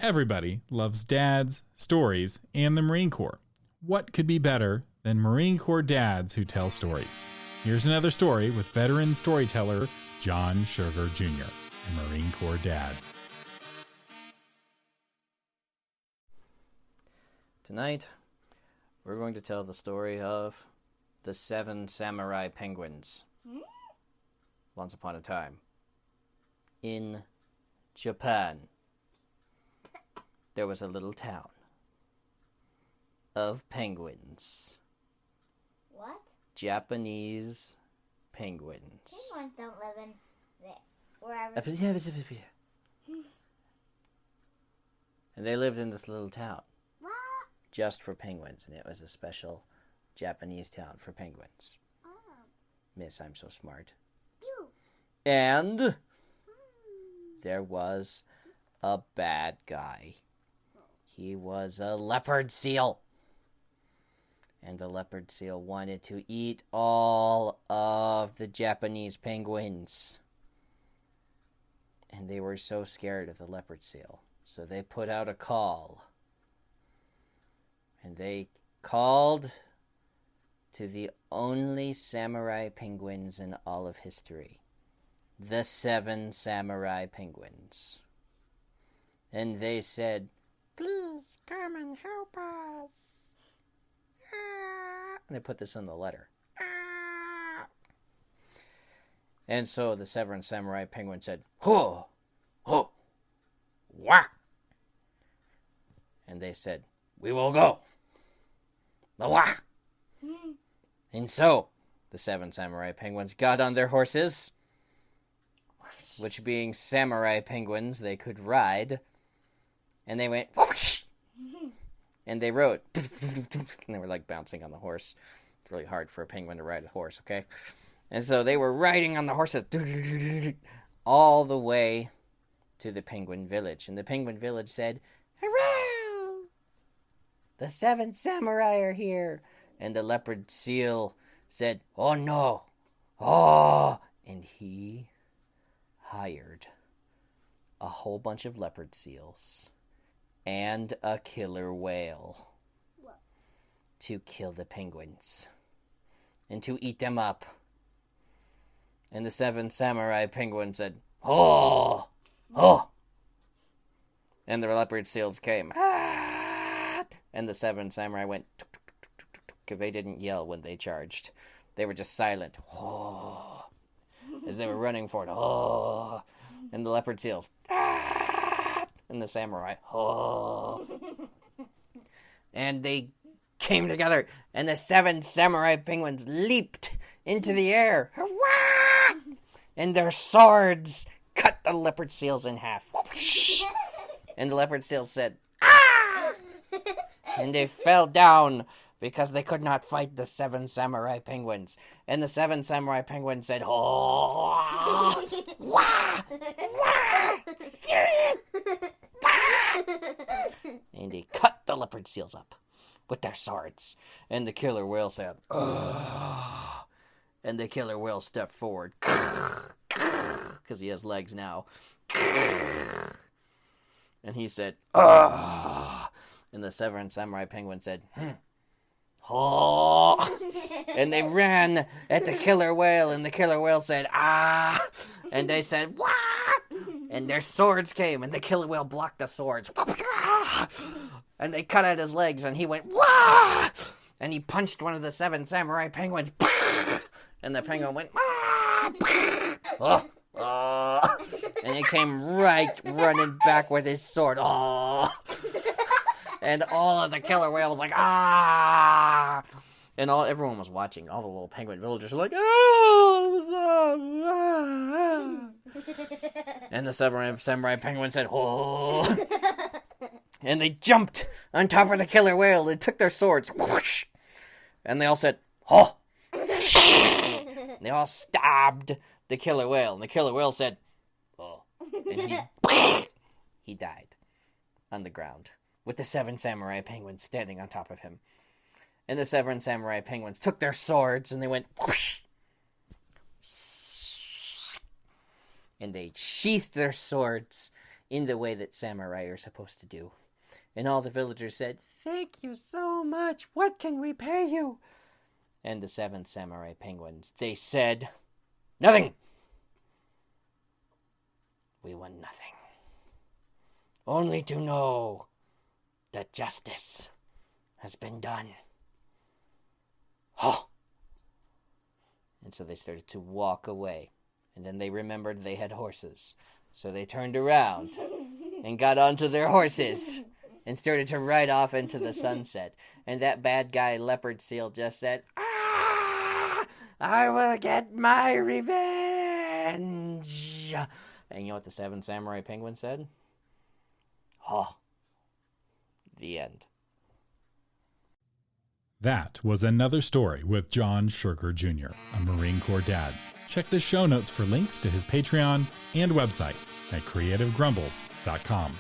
Everybody loves dads, stories, and the Marine Corps. What could be better than Marine Corps dads who tell stories? Here's another story with veteran storyteller John Sugar Jr., a Marine Corps dad. Tonight, we're going to tell the story of the 7 samurai penguins. Once upon a time, in Japan, there was a little town of penguins. What? Japanese penguins. Penguins don't live in wherever. And they lived in this little town What? just for penguins, and it was a special Japanese town for penguins. Oh. Miss, I'm so smart. You. And there was a bad guy. He was a leopard seal. And the leopard seal wanted to eat all of the Japanese penguins. And they were so scared of the leopard seal. So they put out a call. And they called to the only samurai penguins in all of history. The 7 samurai penguins. And they said, "Please come and help us." And they put this in the letter. And so the 7 samurai penguins said, "Ho! Ho! Wah!" And they said, "We will go. The wah!" And so the 7 samurai penguins got on their horses, which being samurai penguins, they could ride. And they went, whoosh! And they rode. And they were like bouncing on the horse. It's really hard for a penguin to ride a horse, okay? And so they were riding on the horses all the way to the penguin village. And the penguin village said, "Hurrah! The 7 samurai are here." And the leopard seal said, "Oh no! Oh!" And he hired a whole bunch of leopard seals and a killer whale to kill the penguins and to eat them up. And the 7 samurai penguins said, "Oh! Oh!" And the leopard seals came. "Ah!" And the 7 samurai went, because they didn't yell when they charged. They were just silent. Oh! As they were running for it. Oh! And the leopard seals. Ah! And the samurai. Oh! And they came together. And the 7 samurai penguins leaped into the air. Hurrah! And their swords cut the leopard seals in half. And the leopard seals said, "Ah!" And they fell down because they could not fight the 7 samurai penguins. And the 7 samurai penguins said, "Oh! Wah! Wah! And they cut the leopard seals up with their swords. And the killer whale said, "Ugh." And the killer whale stepped forward. Because he has legs now. And he said, "Ugh." And the 7 samurai penguins said, "Oh!" And they ran at the killer whale, and the killer whale said, "Ah!" And they said, "What?" And their swords came, and the killer whale blocked the swords. And they cut out his legs, and he went, "Wah!" And he punched one of the 7 samurai penguins. And the penguin went, "Ah!" Oh, oh. And he came right running back with his sword. Oh. And all of the killer whale was like, "Ah!" And everyone was watching. All the little penguin villagers were like, "Oh!" And the samurai penguin said, "Oh!" And they jumped on top of the killer whale. They took their swords. Whoosh! And they all said, "Oh!" And they all stabbed the killer whale. And the killer whale said, "Oh." And he died on the ground, with the 7 samurai penguins standing on top of him. And the 7 samurai penguins took their swords and they went whoosh, and they sheathed their swords in the way that samurai are supposed to do. And all the villagers said, "Thank you so much. What can we pay you?" And the 7 samurai penguins, they said, "Nothing. We want nothing. Only to know that justice has been done." Oh! And so they started to walk away. And then they remembered they had horses. So they turned around and got onto their horses and started to ride off into the sunset. And that bad guy, Leopard Seal, just said, "Ah! I will get my revenge!" And you know what the 7 samurai penguins said? Oh. The end. That was another story with John Sugar Jr., a Marine Corps dad. Check the show notes for links to his Patreon and website at creativegrumbles.com.